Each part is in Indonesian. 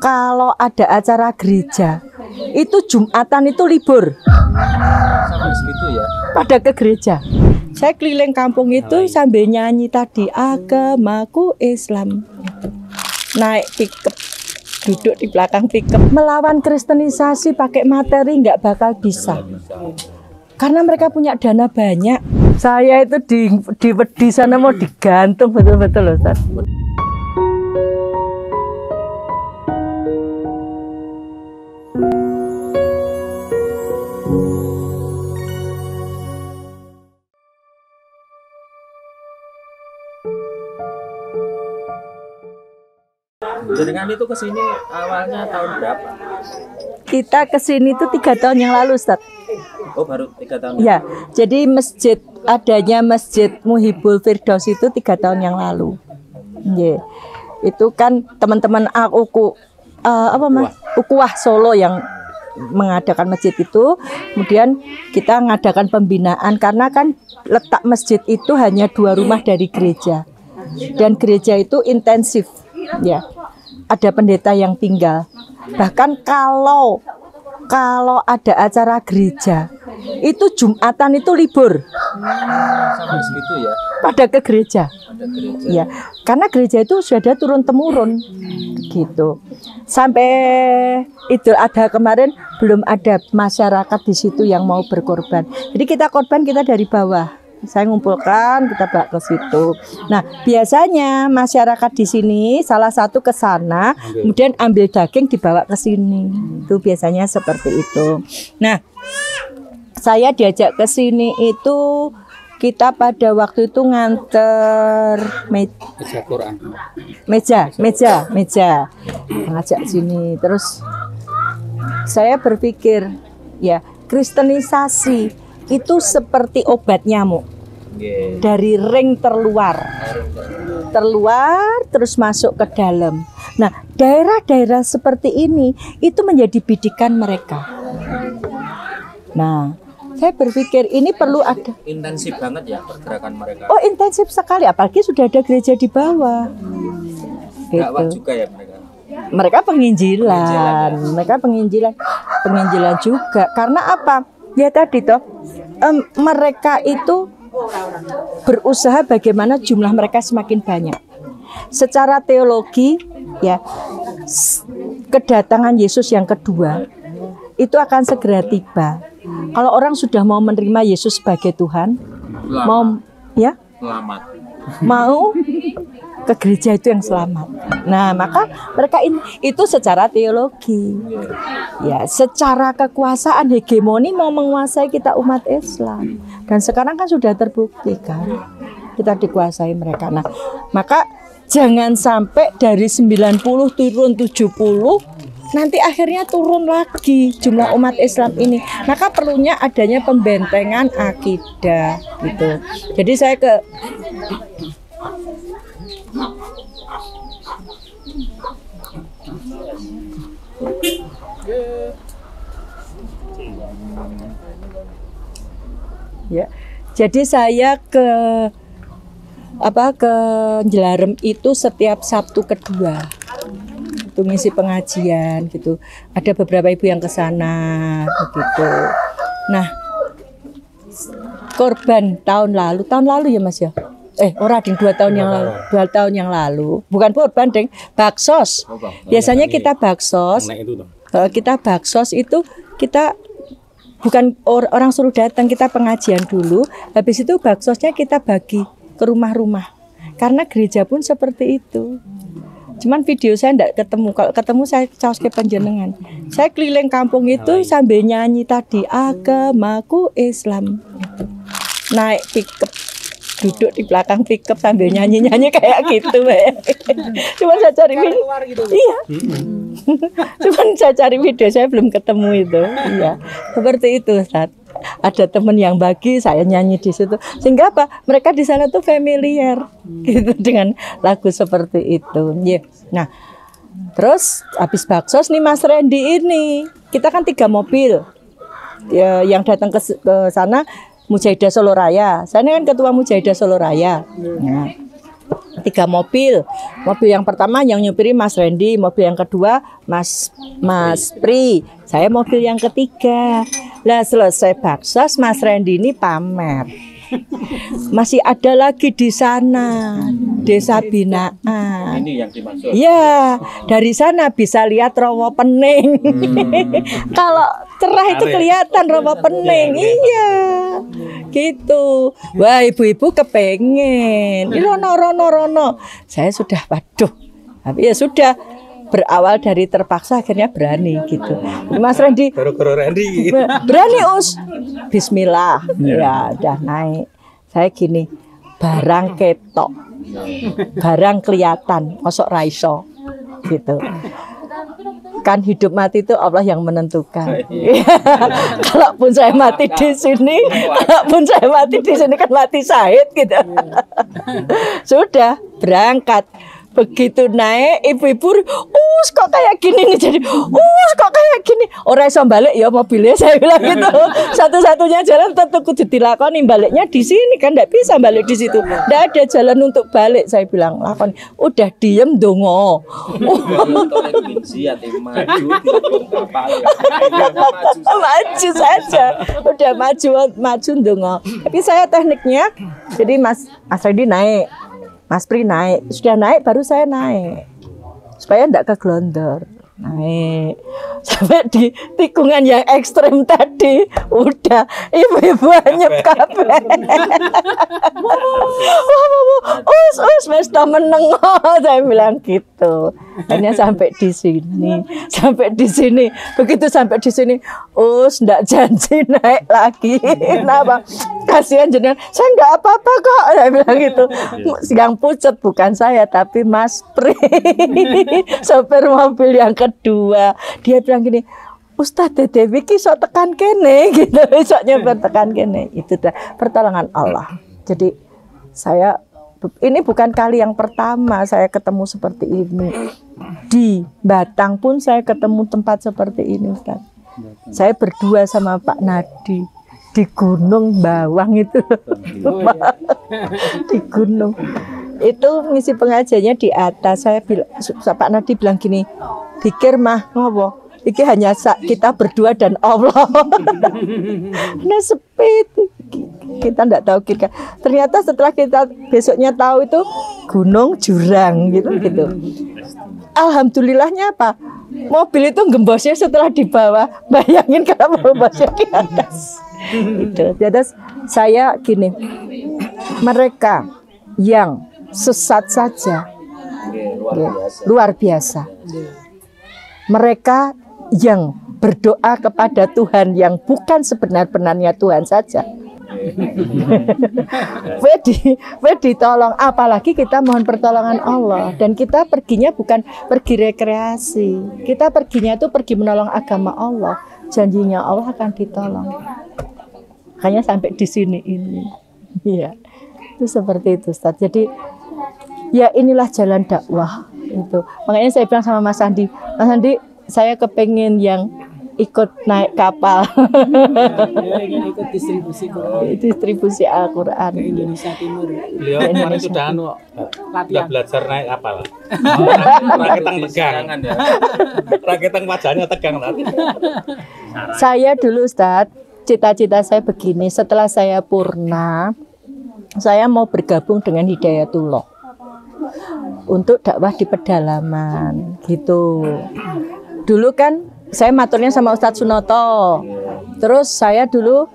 kalau ada acara gereja itu Jumatan itu libur. Sampai segitu ya. Pada ke gereja. Saya keliling kampung itu sambil nyanyi tadi, agamaku Islam. Naik pickup, duduk di belakang pickup. Melawan kristenisasi pakai materi nggak bakal bisa. Karena mereka punya dana banyak. Saya itu di sana mau digantung betul-betul loh, Ustaz. Jenengan itu kesini awalnya tahun berapa? Kita kesini itu 3 tahun yang lalu, Ustaz. Oh, baru 3 tahun. Ya, jadi adanya masjid Muhibul Firdaus itu 3 tahun yang lalu. Yeah. Itu kan teman-teman Ukuwah Solo yang mengadakan masjid itu. Kemudian kita mengadakan pembinaan karena kan letak masjid itu hanya 2 rumah dari gereja. Dan gereja itu intensif, ya. Ada pendeta yang tinggal. Bahkan kalau ada acara gereja itu Jumatan itu libur. Sampai segitu ya. Pada ke gereja. Ada gereja. Ya, karena gereja itu sudah ada turun temurun gitu. Sampai Idul Adha kemarin belum ada masyarakat di situ yang mau berkorban. Jadi kita korban kita dari bawah. Saya ngumpulkan, kita bawa ke situ. Nah, biasanya masyarakat di sini salah satu ke sana, kemudian ambil daging dibawa ke sini. Itu biasanya seperti itu. Nah, saya diajak ke sini itu kita pada waktu itu nganter meja ngajak sini. Terus saya berpikir, ya, kristenisasi itu seperti obat nyamuk. Dari ring terluar terus masuk ke dalam. Nah, daerah-daerah seperti ini itu menjadi bidikan mereka. Nah, saya berpikir ini perlu ada. Intensif banget ya pergerakan mereka. Oh, intensif sekali, apalagi sudah ada gereja di bawah. Dakwah Gitu. juga ya mereka. Mereka penginjilan juga. Karena apa? Ya tadi toh, mereka itu berusaha bagaimana jumlah mereka semakin banyak. Secara teologi, ya, kedatangan Yesus yang kedua itu akan segera tiba. Kalau orang sudah mau menerima Yesus sebagai Tuhan, mau ke gereja itu yang selamat. Nah, maka mereka itu secara teologi. Ya, secara kekuasaan hegemoni mau menguasai kita umat Islam. Dan sekarang kan sudah terbukti kan. Kita dikuasai mereka. Nah, maka jangan sampai dari 90 turun 70, nanti akhirnya turun lagi jumlah umat Islam ini. Maka perlunya adanya pembentengan akidah gitu. Jadi saya ya, jadi saya ke Jelarem itu setiap Sabtu kedua itu ngisi pengajian gitu. Ada beberapa ibu yang ke sana begitu. Nah, korban tahun lalu ya Mas ya. Ding 2 tahun yang lalu. 2 tahun yang lalu. Bukan korban, ding, baksos. Biasanya kita baksos. Kita baksos itu kita bukan orang suruh datang, kita pengajian dulu. Habis itu baksosnya kita bagi ke rumah-rumah. Karena gereja pun seperti itu. Cuman video saya enggak ketemu. Kalau ketemu saya caos ke panjenengan. Saya keliling kampung itu sambil nyanyi tadi, agamaku Islam. Naik pickup, duduk di belakang pickup sambil nyanyi-nyanyi kayak gitu. Cuman saya cari video. Iya. Cuman saya cari video, saya belum ketemu itu. Iya. Seperti itu, Ustaz. Ada teman yang bagi, saya nyanyi di situ. Sehingga apa? Mereka di sana tuh familiar gitu dengan lagu seperti itu. Yeah. Nah, terus habis baksos nih Mas Randy ini, kita kan 3 mobil. Ya, yang datang ke sana Mujahidah Solo Raya. Saya ini kan ketua Mujahidah Solo Raya. Nah, 3 mobil. Mobil yang pertama yang nyupiri Mas Randy, mobil yang kedua Mas Pri. Saya mobil yang ketiga. Lah selesai baksos Mas Randy ini pamer. Masih ada lagi di sana, Desa Binaan. Ini yang dimaksud. Ya, dari sana bisa lihat rawa pening. Kalau cerah itu kelihatan rawa pening. Iya, gitu. Wah, ibu-ibu kepengen. Rono. Saya sudah, waduh. Tapi ya sudah. Berawal dari terpaksa akhirnya berani gitu. Mas Randy, berani us. Bismillah, ya udah naik. Saya gini, barang ketok, barang kelihatan, masuk raiso, gitu. Kan hidup mati itu Allah yang menentukan. Kalaupun saya mati di sini, kan mati syahid gitu. Sudah berangkat. Begitu naik ibu-ibu, kok kayak gini nih, jadi kok kayak gini, orang iso balik ya mobilnya, saya bilang gitu. Satu-satunya jalan tentu kudu dilakoni, baliknya di sini kan nggak bisa balik di situ, nggak ada jalan untuk balik, saya bilang lakoni. Udah diem dongo. Maju saja, udah maju dongo. Tapi saya tekniknya, jadi Mas Randy naik. Mas Pri naik, sudah naik baru saya naik supaya enggak keglondor. Naik sampai di tikungan yang ekstrem tadi, udah ibu-ibu anyep kabeh. Us mesti meneng, saya bilang gitu. Hanya sampai di sini. Begitu sampai di sini, ndak janji naik lagi. Kenapa? Kasihan jenengan, saya nggak apa-apa kok, saya bilang gitu. Yang pucet bukan saya tapi Mas Pri, sopir mobil yang kedua. Dia bilang gini, Ustadz Dewi ki sok tekan kene gitu, soknya tekan kene. Itu dah pertolongan Allah. Jadi saya ini bukan kali yang pertama saya ketemu seperti ini. Di Batang pun saya ketemu tempat seperti ini, Ustadz. Saya berdua sama Pak Nadi di Gunung Bawang itu. Di gunung itu ngisi pengajiannya di atas. Saya bilang, Pak Nadi bilang gini, pikir mah ngopo iki hanya kita berdua dan Allah. Nah sepi, kita enggak tahu kira. Ternyata setelah kita besoknya tahu itu gunung jurang gitu. Alhamdulillahnya apa? Mobil itu gembosnya setelah di bawah. Bayangin kalau gembosnya di atas. Gitu. Jadi saya gini, mereka yang sesat saja luar biasa. Mereka yang berdoa kepada Tuhan yang bukan sebenar-benarnya Tuhan saja. Wedi tolong, apalagi kita mohon pertolongan Allah. Dan kita perginya bukan pergi rekreasi, kita perginya itu pergi menolong agama Allah. Janjinya Allah akan ditolong. Hanya sampai di sini ini, ya itu seperti itu, Ustaz. Jadi ya inilah jalan dakwah itu. Makanya saya bilang sama Mas Andi, saya kepengen yang ikut naik kapal. Ya, ingin ikut distribusi Al-Quran ke Indonesia Timur. Beliau kemarin sudah belajar naik kapal. Raketang wajahnya tegang tadi. Saya dulu, Ustaz, cita-cita saya begini, setelah saya purna, saya mau bergabung dengan Hidayatullah untuk dakwah di pedalaman gitu. Dulu kan saya maturnya sama Ustadz Sunoto. Terus saya dulu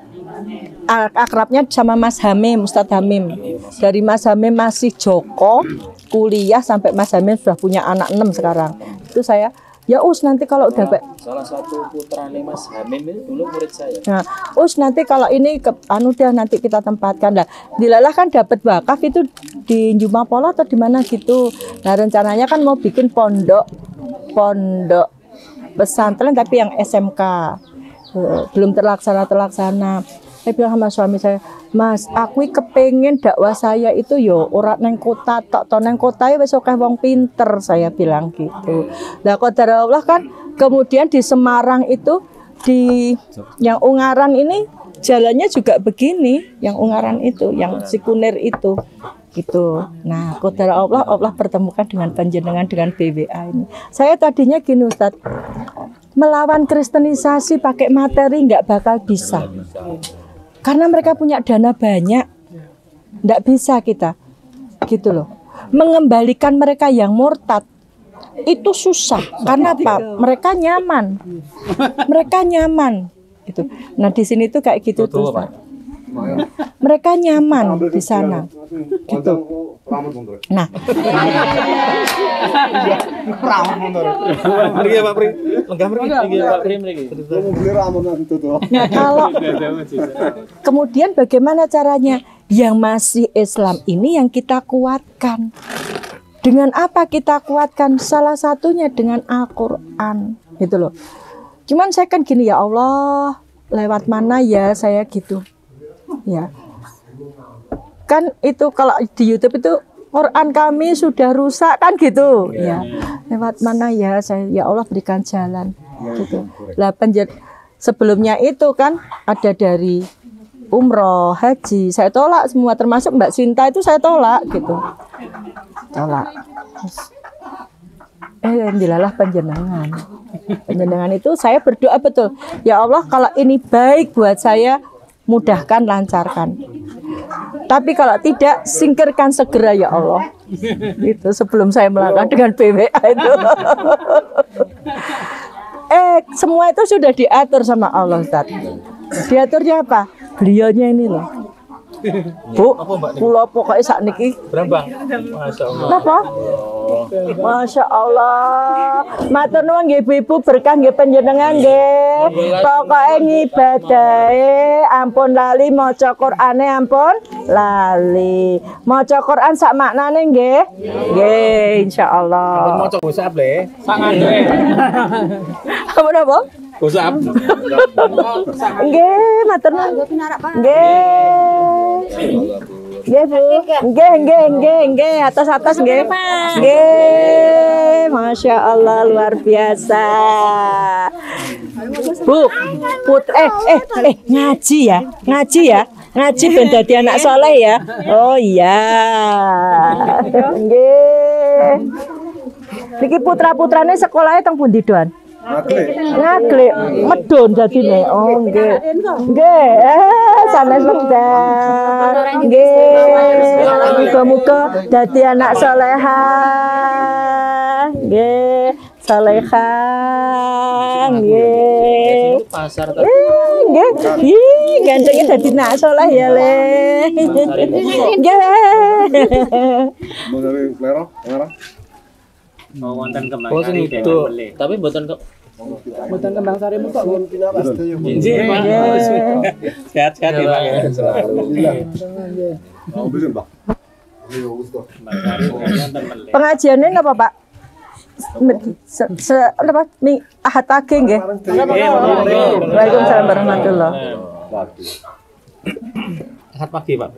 akrabnya sama Mas Hamim, Ustadz Hamim. Dari Mas Hamim masih Joko, kuliah sampai Mas Hamim sudah punya anak 6 sekarang. Itu saya, ya nanti kalau udah salah satu putranya Mas Hamim itu dulu murid saya. Nah, nanti kalau ini nanti kita tempatkan lah. Dilalah kan dapat wakaf itu di Jumapolo atau di mana gitu. Nah, rencananya kan mau bikin pondok pesantren tapi yang SMK. Belum terlaksana. Saya bilang sama suami saya, Mas, aku kepengen dakwah saya itu yo ora neng kota tok, neng kota ya wis akeh wong pinter, saya bilang gitu. Lah qadar Allah kan kemudian di Semarang itu di yang Ungaran ini jalannya juga begini, yang Ungaran itu, yang si Kunir itu. gitu. Nah, qadar Allah, Allah pertemukan dengan panjenengan dengan BWA ini. Saya tadinya gini Ustadz, melawan kristenisasi pakai materi nggak bakal bisa. Karena mereka punya dana banyak, nggak bisa kita, gitu loh. Mengembalikan mereka yang murtad itu susah. Karena apa? Mereka nyaman, gitu. Nah di sini tuh kayak gitu tuh. Mereka nyaman di sana, gitu. Nah, kalau kemudian bagaimana caranya? Yang masih Islam ini yang kita kuatkan. Dengan apa kita kuatkan? Salah satunya dengan Al-Quran, gitu loh. Cuman saya kan gini, ya Allah, lewat mana ya saya gitu. Ya, kan itu kalau di YouTube itu Quran kami sudah rusak kan gitu. Ya, lewat mana ya saya, ya Allah berikan jalan. Gitu. Lah sebelumnya itu kan ada dari umroh, haji, saya tolak semua, termasuk Mbak Sinta itu saya tolak gitu. Tolak. Dilalah panjenengan. Panjenengan itu saya berdoa betul. Ya Allah, kalau ini baik buat saya, mudahkan, lancarkan. Tapi kalau tidak, singkirkan segera ya Allah. Itu sebelum saya melangkah dengan BWA itu. Semua itu sudah diatur sama Allah, Ustaz. Diaturnya apa? Beliaunya ini loh. Bu, kula pokoknya saat niki Berambang. Masya Allah. napa? Masya Allah. Matur nuwun nggih Ibu, berkah nggih panjenengan nggih. Pokoke ngibadahe ampun lali, maca Qur'ane ampun lali. Maca Qur'an sak maknane nggih. Nggih, insyaallah. Mau coba usap le. Apa napa? Usap. Nggih, matur nuwun. Nggih. Nggih, Bu. Nggih, atas nggih. Nggih, Masya Allah luar biasa. Bu, ngaji ya. Ngaji ben dadi anak soleh ya. Oh iya. Nggih. Niki putra-putrane sekolahnya teng pundi, Don? Ngaklik, medun dadine. Oh nggih. Nggih, sanes medal. Nggih. Muga-muga dadi anak salehah. Nggih, salehah. Nggih. Pasar Nggih. Ih, gantengnya dadi anak saleh ya, Le. Nggih. mau wonten kembang Oh, sari itu. tapi mboten kok Buatan kembang sari kok. Injil, Pak. Sehat-sehat ya, Pak. kembang sari wonten melih. Pengajiannya apa, Pak? Ahad pagi nggih. Waalaikumsalam warahmatullahi. Ahad pagi, Pak.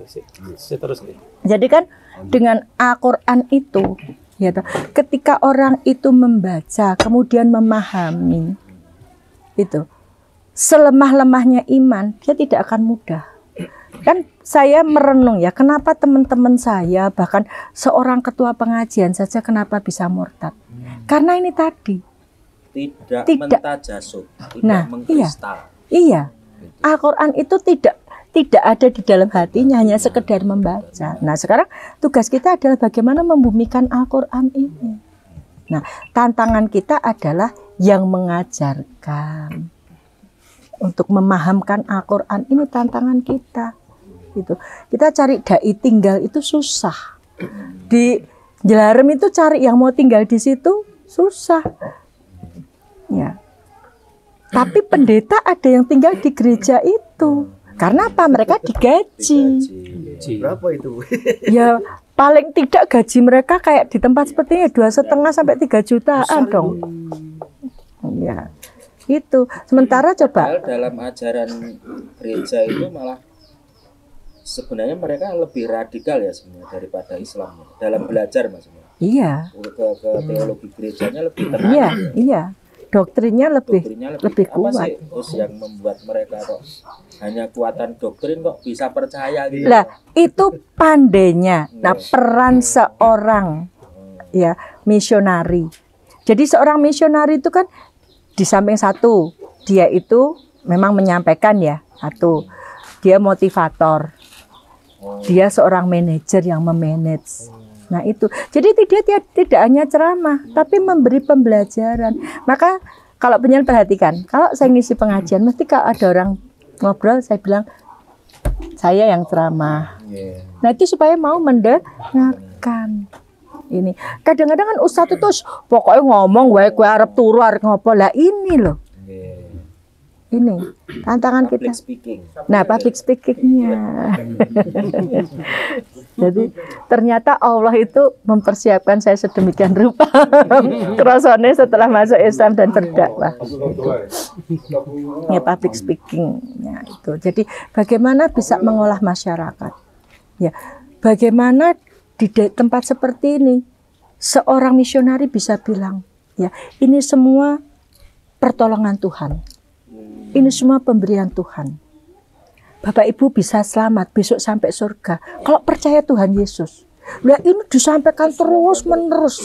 Saya terus nih. Jadi kan dengan Al-Quran itu, ya, ketika orang itu membaca, kemudian memahami, itu selemah-lemahnya iman, dia tidak akan mudah. Kan saya merenung ya, kenapa teman-teman saya, bahkan seorang ketua pengajian saja kenapa bisa murtad? Karena ini tadi. Tidak mentajasub, tidak Nah, mengkristal. Iya, Al-Quran itu tidak ada di dalam hatinya, hanya sekedar membaca. Nah sekarang tugas kita adalah bagaimana membumikan Al-Quran ini. Nah tantangan kita adalah yang mengajarkan. Untuk memahamkan Al-Quran ini tantangan kita. Gitu. Kita cari dai tinggal itu susah. Di Jelarem itu cari yang mau tinggal di situ susah. Ya. Tapi pendeta ada yang tinggal di gereja itu. Karena apa? Mereka digaji. Berapa itu? Ya paling tidak gaji mereka kayak di tempat seperti ini 2,5 sampai 3 jutaan dong. Ya itu. Sementara coba Dalam ajaran gereja itu malah sebenarnya mereka lebih radikal ya sebenarnya daripada Islam dalam belajar maksudnya. iya. Ke teologi gerejanya lebih tenang. Iya. doktrinnya lebih apa kuat. sih Us, yang membuat mereka kok hanya kuatan doktrin kok bisa percaya gitu? Lah, itu pandainya. Nah, peran seorang ya misionari. Jadi seorang misionari itu kan di samping satu, dia itu memang menyampaikan ya, satu, dia motivator. Dia seorang manajer yang memanage. Nah itu, jadi tidak hanya ceramah, tapi memberi pembelajaran. Maka kalau penyanyi perhatikan, kalau saya ngisi pengajian, mesti kalau ada orang ngobrol, saya bilang saya yang ceramah. Nah itu supaya mau mendengarkan. Ini kadang-kadang kan ustadz itu pokoknya ngomong, wae kue arep turu arep ngopo lah ini loh. Ini tantangan kita. Nah, public speakingnya. Jadi ternyata Allah itu mempersiapkan saya sedemikian rupa. Kerasane setelah masuk Islam dan berdakwah. Ya, public speakingnya itu. Jadi bagaimana bisa mengolah masyarakat? Ya, bagaimana di tempat seperti ini seorang misionari bisa bilang, ya ini semua pertolongan Tuhan. Ini semua pemberian Tuhan. Bapak Ibu bisa selamat besok sampai surga kalau percaya Tuhan Yesus. Nah ini disampaikan terus menerus.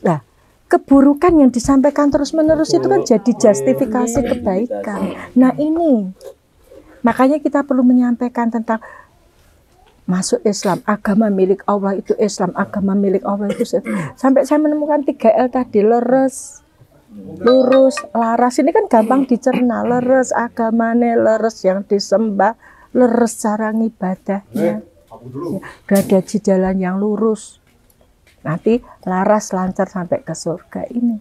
Nah keburukan yang disampaikan terus menerus itu kan jadi justifikasi kebaikan. Nah ini makanya kita perlu menyampaikan tentang masuk Islam, agama milik Allah itu Islam, agama milik Allah itu sampai saya menemukan 3L tadi, leres, lurus, laras. Ini kan gampang dicerna. Leres agamane, leres yang disembah, leres cara ngibadahnya, ya, berada di jalan yang lurus, nanti laras lancar sampai ke surga ini.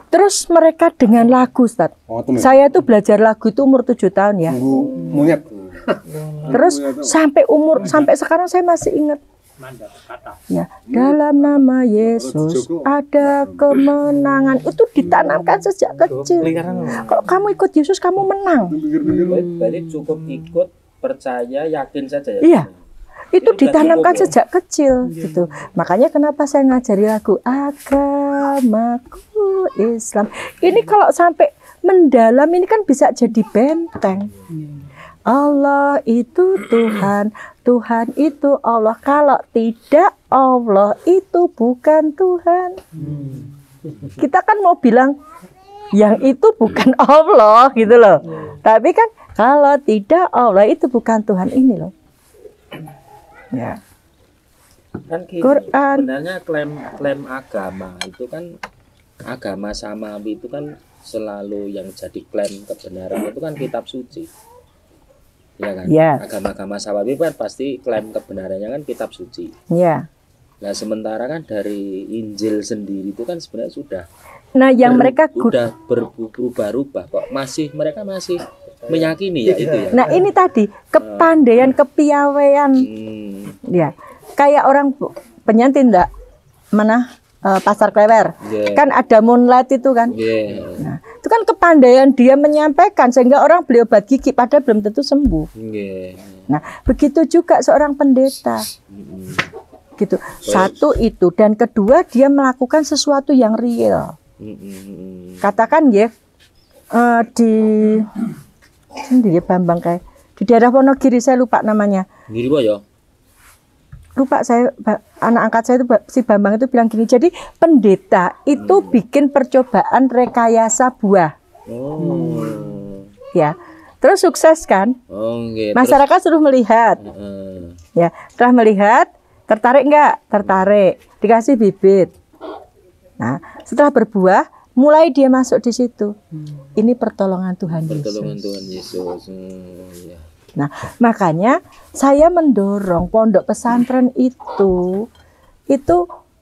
Terus mereka dengan lagu, Ustaz. Saya tuh belajar lagu itu umur 7 tahun ya. Terus sampai sekarang saya masih ingat. Ya, dalam nama Yesus ada kemenangan. Itu ditanamkan sejak kecil. Kalau kamu ikut Yesus kamu menang. Berarti cukup ikut, percaya, yakin saja ya. Iya. Itu ditanamkan sejak kecil gitu. Makanya kenapa saya ngajari lagu agamaku Islam. Ini kalau sampai mendalam ini kan bisa jadi benteng. Allah itu Tuhan, Tuhan itu Allah. Kalau tidak, Allah itu bukan Tuhan. Kita kan mau bilang yang itu bukan Allah gitu loh. Tapi kan kalau tidak, Allah itu bukan Tuhan ini loh. Ya. Kan gini, Quran. sebenarnya klaim agama itu kan agama samawi itu kan selalu yang jadi klaim kebenaran itu kan kitab suci. Ya kan? Ya. Agama-agama samawi kan pasti klaim kebenarannya kan kitab suci. Ya. Nah, sementara kan dari Injil sendiri itu kan sebenarnya sudah mereka sudah berubah-ubah kok mereka masih meyakini ya itu ya. Nah, ini tadi kepandaian, kepiawaian. Ya. Kayak orang penyanyi enggak mana Pasar Klewer. Kan ada moonlight itu kan. Nah, itu kan kepandaian dia menyampaikan sehingga orang beli obat gigi padahal belum tentu sembuh. Nah, begitu juga seorang pendeta. Gitu. Satu itu, dan kedua dia melakukan sesuatu yang real. Katakan ya di Bambang kayak di daerah Wonogiri, saya lupa namanya. Giri ya? Lupa saya, anak angkat saya itu si Bambang itu bilang gini, jadi pendeta itu bikin percobaan rekayasa buah. Ya, terus sukses kan? Masyarakat suruh melihat. Ya, setelah melihat, tertarik enggak? Tertarik, dikasih bibit. Nah, setelah berbuah, mulai dia masuk di situ. Ini pertolongan Tuhan Yesus. Ya. Nah, makanya saya mendorong pondok pesantren itu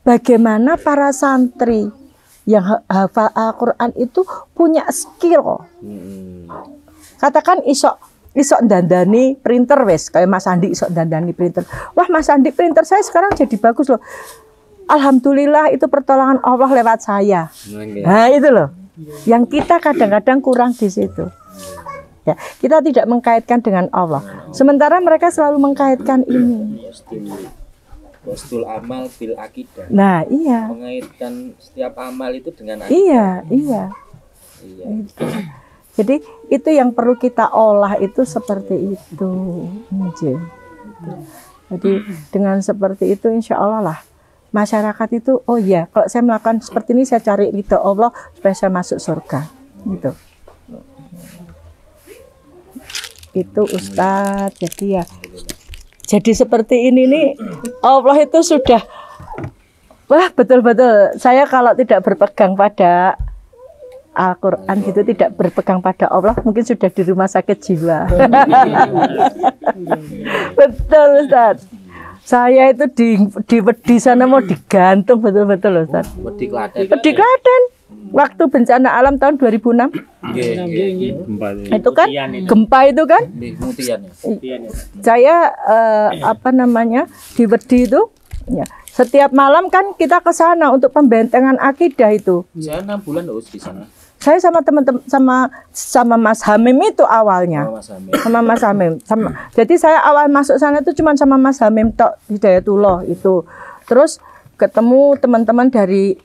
bagaimana para santri yang hafal Al-Quran itu punya skill. Katakan isok dandani printer wes, kayak Mas Andi isok dandani printer. Wah, Mas Andi printer saya sekarang jadi bagus loh. Alhamdulillah itu pertolongan Allah lewat saya. Nah, itu loh. Yang kita kadang-kadang kurang di situ. Ya, kita tidak mengkaitkan dengan Allah. Sementara mereka selalu mengkaitkan ini. Wastul amal bil akidah. Nah, iya. Mengaitkan setiap amal itu dengan akidah. Iya, iya. Iya. Jadi itu yang perlu kita olah itu seperti itu. Jadi dengan seperti itu insya Allah lah masyarakat itu, oh iya, kalau saya melakukan seperti ini saya cari ridho Allah supaya saya masuk surga. Gitu. Itu Ustadz. Jadi ya, jadi seperti ini nih Allah itu sudah, wah betul-betul. Saya kalau tidak berpegang pada Al-Quran gitu, tidak berpegang pada Allah, mungkin sudah di rumah sakit jiwa. Betul Ustaz. Saya itu di sana mau digantung betul-betul Ustaz. Wedi Klaten. Di Klaten. Waktu bencana alam tahun 2006. Itu kan gempa itu kan. Saya di Wedi itu ya. Setiap malam kan kita ke sana untuk pembentengan akidah itu. Saya 6 bulan loh di sana. Saya sama teman-teman sama Mas Hamim itu awalnya. Oh, Mas Hamim. Sama Mas Hamim. Jadi saya awal masuk sana itu cuma sama Mas Hamim tok Hidayatullah itu. Terus ketemu teman-teman dari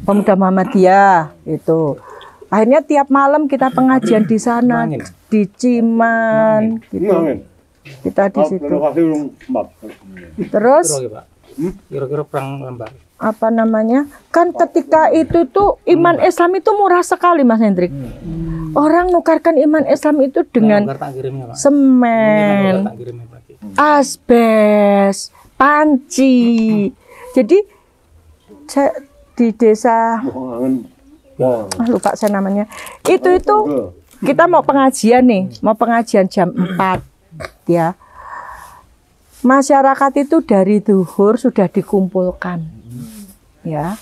Pemuda Muhammadiyah itu. Akhirnya tiap malam kita pengajian di sana di Ciman gitu. Kita di situ. Terus kira-kira perang lembar. Kan ketika itu tuh iman Islam itu murah sekali Mas Hendrik. Orang nukarkan iman Islam itu dengan semen, asbes, panci. Jadi saya di desa lupa saya namanya. Itu kita mau pengajian nih, mau pengajian jam 4 ya. Masyarakat itu dari zuhur sudah dikumpulkan. Ya,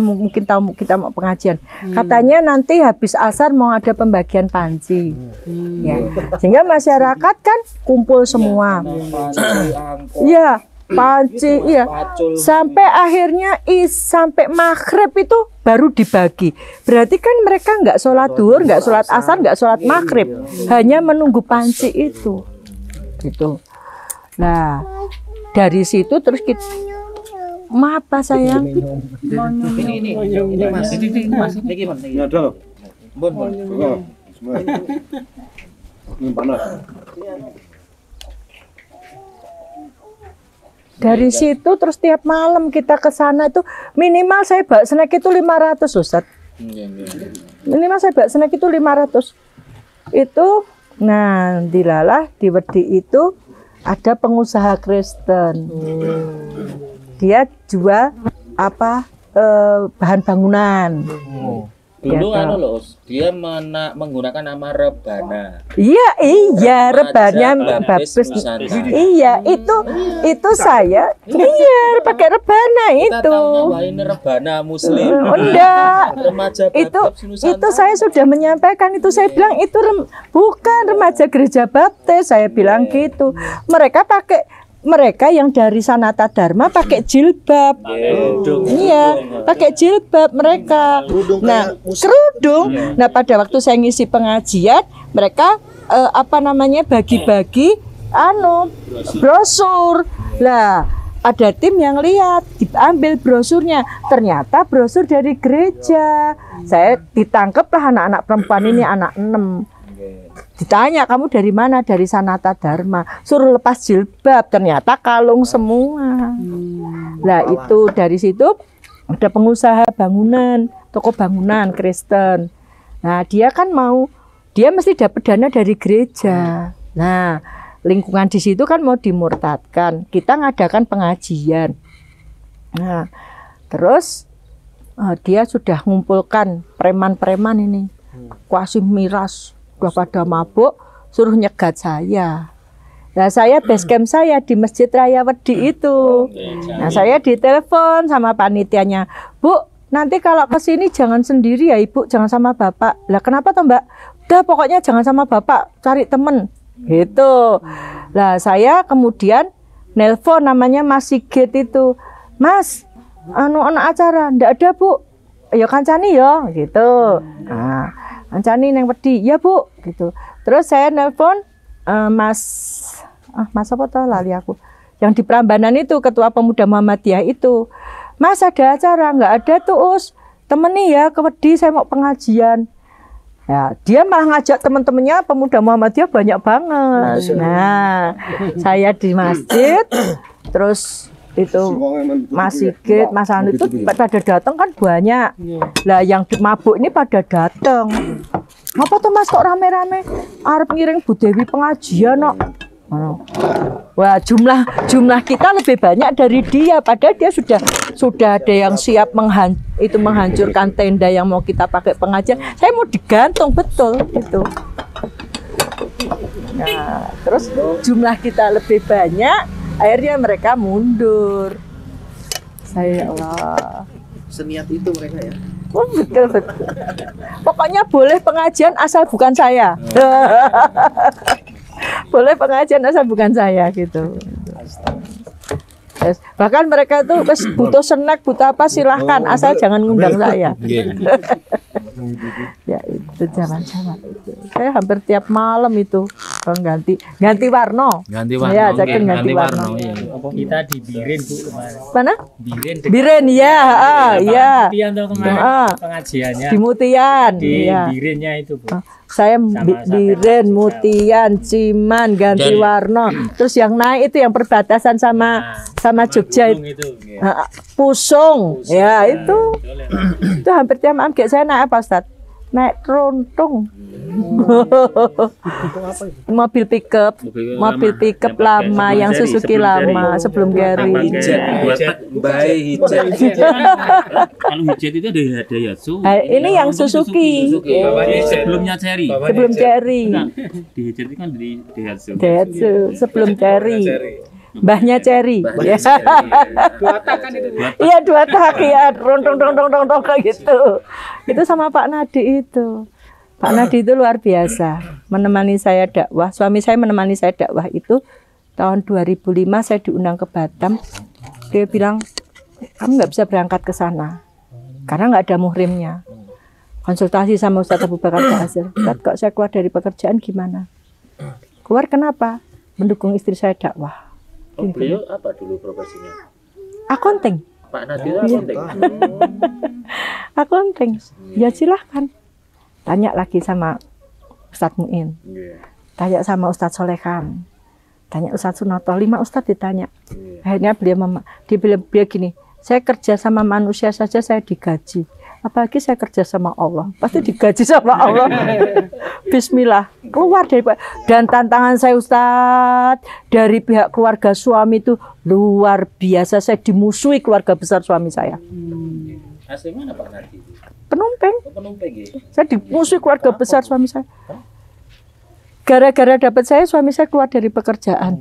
mungkin tahu kita mau pengajian. Katanya nanti habis asar mau ada pembagian panci. Ya. Sehingga masyarakat kan kumpul semua. Iya, panci, iya. Sampai akhirnya sampai maghrib itu baru dibagi. Berarti kan mereka nggak sholat duhur, nggak sholat asar, nggak sholat maghrib, hanya menunggu panci itu. Gitu. Nah, dari situ terus kita maaf Pak sayang. Ini Mas. Ini ada loh. Ini panas. Dari situ terus tiap malam kita ke sana itu minimal saya bawa snack itu 500 Ustaz. Minimal saya bawa snack itu 500. Itu nah dilalah di Wedi itu ada pengusaha Kristen. Dia jual bahan bangunan. Dulu dia menggunakan nama Rebana. Iya, Rebana Babes. Iya, itu saya. Iya, pakai Rebana itu. Ini Rebana Muslim. Enggak. Itu saya sudah menyampaikan itu. Saya bilang itu bukan remaja gereja baptis. Saya bilang gitu. Mereka yang dari Sanata Dharma pakai jilbab. Iya, pakai jilbab mereka. Nah, kerudung. Nah, pada waktu saya ngisi pengajian, mereka bagi-bagi brosur. Lah, ada tim yang lihat, diambil brosurnya. Ternyata brosur dari gereja. Saya ditangkaplah anak-anak perempuan ini, anak 6. Ditanya, kamu dari mana? Dari Sanata Dharma. Suruh lepas jilbab, ternyata kalung semua. Nah itu dari situ ada pengusaha bangunan, toko bangunan Kristen. Nah dia mesti dapat dana dari gereja. Nah lingkungan di situ kan mau dimurtadkan. Kita ngadakan pengajian. Nah terus dia sudah ngumpulkan preman-preman ini, kuasih miras. Udah pada mabuk, suruh nyegat saya. Nah saya basecamp saya di Masjid Raya Wedi itu. Nah saya ditelepon sama panitianya, Bu, nanti kalau ke sini jangan sendiri ya Ibu, jangan sama Bapak. Lah kenapa toh Mbak? Udah pokoknya jangan sama Bapak, cari temen. Gitu. Lah saya kemudian nelpon namanya Mas Sigit itu, Mas, anak acara, ndak ada Bu. Ya kancani ya, gitu. Nah, kancani neng Wedi, ya Bu, gitu. Terus saya nelpon Mas apa tuh lali aku. yang di Prambanan itu, ketua pemuda Muhammadiyah itu. Mas ada acara? Nggak ada tuh Us. Temeni ya, kewedi saya mau pengajian. Ya, dia malah ngajak teman-temannya pemuda Muhammadiyah banyak banget. Nah, saya di masjid, terus itu Mas Sigit, Mas Anu itu pada datang kan banyak. Lah yang mabuk ini pada datang. Apa tuh Mas kok rame-rame? Arep ngiring Bu Dewi pengajian kok. Wah, jumlah kita lebih banyak dari dia, padahal dia sudah ada yang siap menghancurkan tenda yang mau kita pakai pengajian. Saya mau digantung betul itu. Nah, terus jumlah kita lebih banyak, akhirnya mereka mundur. Saya Allah. Seniat itu mereka ya. Oh, betul. Pokoknya boleh pengajian asal bukan saya. Boleh pengajian asal bukan saya gitu. Yes. Bahkan mereka itu butuh snack, butuh apa silahkan asal jangan ngundang saya. Ya itu zaman-zaman itu. Saya hampir tiap malam itu ganti warna. Ya, ganti warna. Kita di Biren Bu kemarin. Mana? Biren ya, ya. Pengajiannya. Di Mutian. Di ya. Birennya itu Bu. Saya Biren, Mutian, Ciman, ganti warna. Terus yang naik itu yang perbatasan sama Jogja itu. Pusung. Ya, itu. Itu hampir tiap malam saya naik apa, Ustaz? Naik trontung. Mobil pickup lama yang Suzuki lama sebelum Gary. Kalau hijat itu ada Daihatsu. Ini yang Suzuki. Sebelumnya Cherry. Sebelum Cherry. Di hijat itu kan dari Daihatsu. Sebelum Cherry. Mbahnya Cherry. Dua tak kan itu. Iya, 2 tak ya, rondong kayak gitu. Itu sama Pak Nadi itu. Pak Nadi itu luar biasa, menemani saya dakwah. Suami saya menemani saya dakwah itu tahun 2005 saya diundang ke Batam. Dia bilang, kamu nggak bisa berangkat ke sana karena nggak ada muhrimnya. Konsultasi sama Ustadz Abu Bakar Basir. Ustadz, kok saya keluar dari pekerjaan gimana? Keluar kenapa? Mendukung istri saya dakwah. Oh, beliau apa dulu profesinya? Akunting. Pak Nadir akunting. Akunting. Ya silahkan. Tanya lagi sama Ustadz Muin. Tanya sama Ustadz Solekan. Tanya Ustadz Sunoto. 5 Ustadz ditanya. Akhirnya beliau gini, saya kerja sama manusia saja saya digaji. Apalagi saya kerja sama Allah, pasti digaji sama Allah. Bismillah, keluar dari, dan tantangan saya Ustadz dari pihak keluarga suami itu luar biasa. Saya dimusuhi keluarga besar suami saya. Asli mana Pak Nadi? Penumpang. Penumpang ya. Saya dimusuhi keluarga besar suami saya. Gara-gara dapat saya, suami saya keluar dari pekerjaan.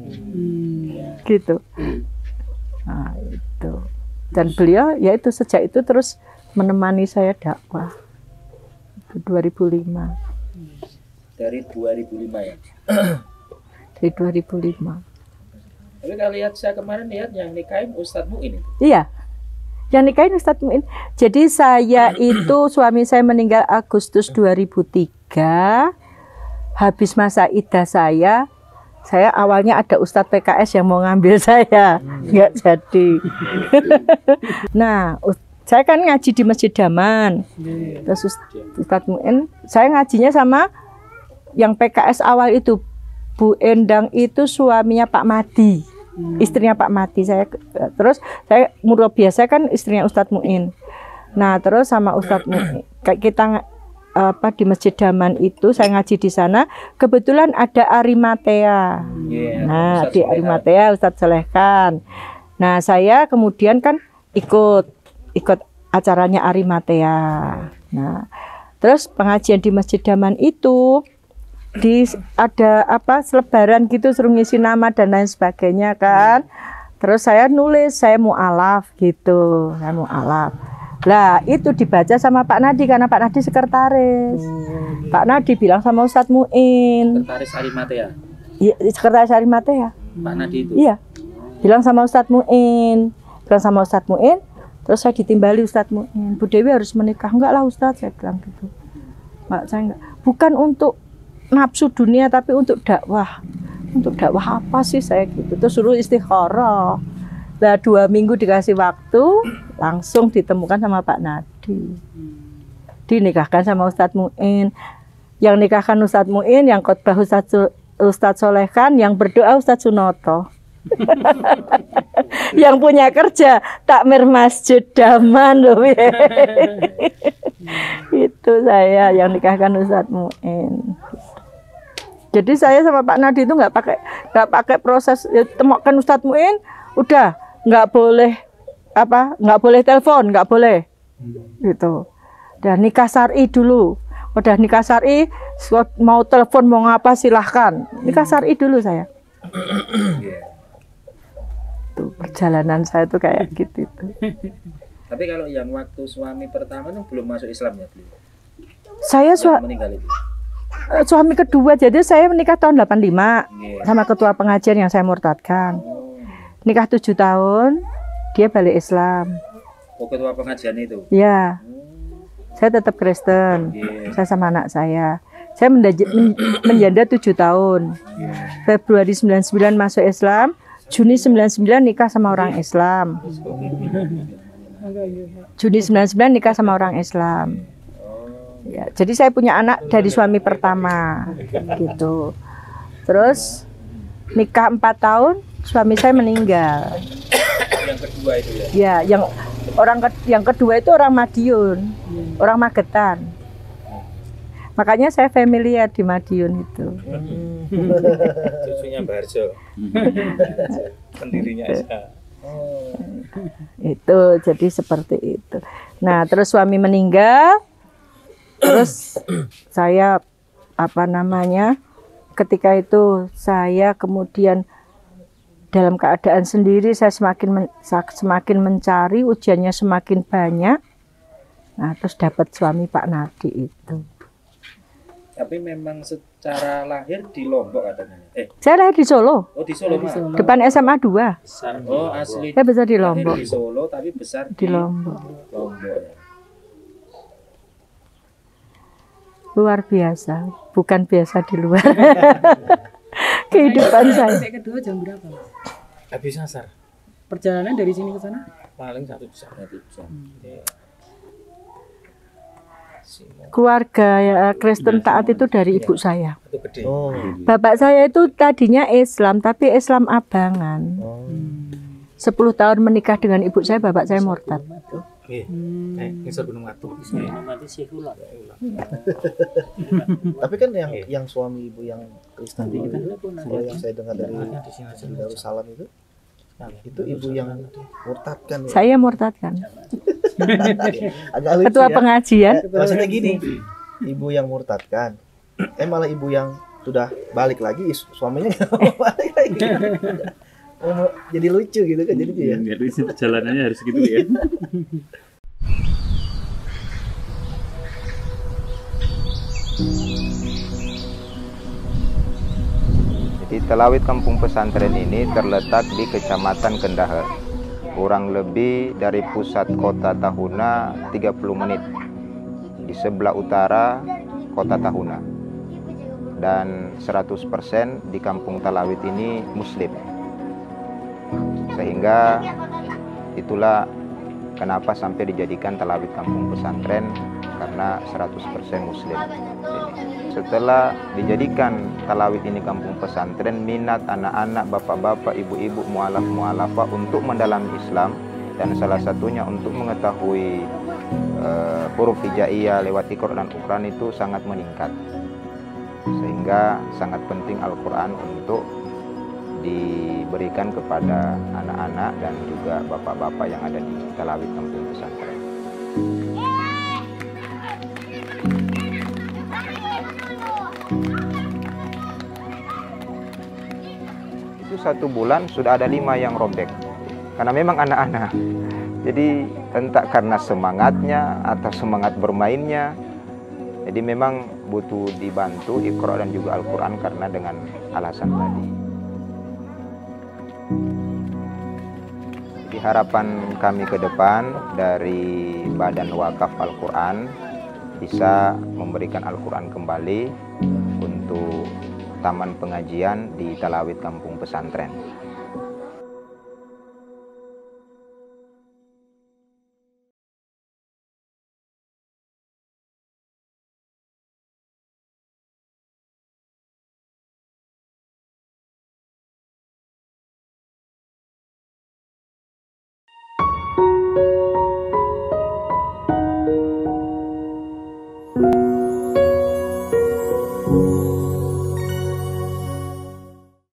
Gitu. Nah, itu. Dan beliau yaitu sejak itu terus menemani saya dakwah. 2005. Dari 2005 ya. Dari 2005. Tapi kalau lihat saya kemarin lihat yang nikahin Ustadz Muin itu. Iya. Yang nikahin Ustadz Muin. Jadi saya itu suami saya meninggal Agustus 2003. Habis masa iddah saya awalnya ada Ustadz PKS yang mau ngambil saya, nggak jadi. Nah, saya kan ngaji di Masjid Daman. Terus Ustadz Muin, saya ngajinya sama yang PKS awal itu. Bu Endang itu suaminya Pak Madi, istrinya Pak Madi. Terus saya murabbiah, saya kan istrinya Ustadz Muin. Nah, terus sama Ustadz Muin, kita di Masjid Daman itu saya ngaji di sana. Kebetulan ada Arimatea. Nah, di Arimatea Ustadz Solekan. Nah, saya kemudian kan ikut acaranya Arimatea. Nah, terus pengajian di Masjid Daman itu ada selebaran gitu, suruh ngisi nama dan lain sebagainya kan. Terus saya nulis, saya mu'alaf gitu, saya mu'alaf. Lah itu dibaca sama Pak Nadi karena Pak Nadi sekretaris. Pak Nadi bilang sama Ustadz Muin. Sekretaris Arimatea. Iya, sekretaris Arimatea. Pak Nadi itu. Iya. Bilang sama Ustadz Muin. Terus saya ditimbali Ustadz Muin. Bu Dewi harus menikah. Enggak lah Ustadz, saya bilang gitu. Mbak, saya enggak. Bukan untuk nafsu dunia tapi untuk dakwah. untuk dakwah apa sih saya gitu. Terus suruh istikharah. Nah 2 minggu dikasih waktu, langsung ditemukan sama Pak Nadi. Dinikahkan sama Ustadz Muin. Yang nikahkan Ustadz Muin, yang khotbah Ustadz Solehkan, yang berdoa Ustadz Sunoto. Yang punya kerja takmir masjid Daman loh. Itu saya yang nikahkan Ustadz Muin. Jadi saya sama Pak Nadi itu nggak pakai proses ya, temukan Ustadz Muin, udah nggak boleh telepon, nggak boleh gitu. Dan nikah syar'i dulu. Udah nikah syar'i, mau telepon mau ngapa silahkan. Nikah syar'i dulu saya. Tuh perjalanan saya tuh kayak gitu. Tapi kalau yang waktu suami pertama itu belum masuk Islam ya, beliau? Saya Meninggal itu. Suami kedua, jadi saya menikah tahun 85 sama ketua pengajian yang saya murtadkan. Nikah 7 tahun, dia balik Islam. Oh, ketua pengajian itu? Ya, saya tetap Kristen. Saya sama anak saya. Saya menjanda 7 tahun. Februari 99 masuk Islam, Juni 99 nikah sama orang Islam. Juni 99 nikah sama orang Islam. Ya, jadi saya punya anak dari suami pertama gitu. Terus nikah 4 tahun, suami saya meninggal. Yang kedua itu ya? Ya, yang kedua itu orang Madiun, orang Magetan. Makanya saya familiar di Madiun itu. Cucunya Barjo. Pendirinya SK. Itu jadi seperti itu. Nah, terus suami meninggal. Terus saya ketika itu saya kemudian dalam keadaan sendiri, saya semakin mencari, ujiannya semakin banyak. Nah, terus dapat suami Pak Nadi itu. Tapi memang secara lahir di Lombok katanya. Saya lahir di Solo. Oh, di Solo, Mak. Depan SMA 2. Oh, asli. Saya besar di Lombok. Lahir di Solo tapi besar Di Lombok. Lombok ya. Luar biasa, bukan biasa di luar. Kehidupan saya. Sampai kedua jam berapa, Mas? Habis asar. Perjalanan dari sini ke sana? Paling 1 jam. Keluarga ya, Kristen taat itu dari ibu saya. Itu gede. Oh, Bapak saya itu tadinya Islam, tapi Islam abangan. 10 tahun menikah dengan ibu saya, bapak saya murtad. Ngisor Gunung Watu. tapi kan yang suami ibu yang Kristen itu, kalau yang saya dengar dari Darussalam itu ibu yang murtad kan? Ya? Saya murtad kan. Agak lucu Ketua ya. pengajian. Maksudnya gini, ibu yang murtad kan, malah ibu yang sudah balik lagi, suaminya nggak mau balik lagi. Jadi lucu gitu kan, jadi ya. Biar lucu perjalanannya harus gitu ya. Jadi Talawit Kampung Pesantren ini terletak di Kecamatan Kendaher. Kurang lebih dari pusat kota Tahuna 30 menit. Di sebelah utara kota Tahuna. Dan 100% di Kampung Talawit ini Muslim. Sehingga itulah kenapa sampai dijadikan Talawit Kampung Pesantren, karena 100% Muslim. Setelah dijadikan Talawit ini kampung pesantren, minat anak-anak, bapak-bapak, ibu-ibu, mu'alaf-mu'alafah untuk mendalami Islam, dan salah satunya untuk mengetahui huruf hijaiyah lewat Iqra dan Uqran itu sangat meningkat. Sehingga sangat penting Al-Quran untuk diberikan kepada anak-anak dan juga bapak-bapak yang ada di Talawit kampung pesantren. Itu 1 bulan sudah ada 5 yang robek, karena memang anak-anak. Jadi entah karena semangatnya atau semangat bermainnya, jadi memang butuh dibantu Iqra dan juga Al-Quran karena dengan alasan tadi. Jadi harapan kami ke depan dari Badan Wakaf Al-Quran bisa memberikan Al-Quran kembali untuk taman pengajian di Talawit Kampung Pesantren.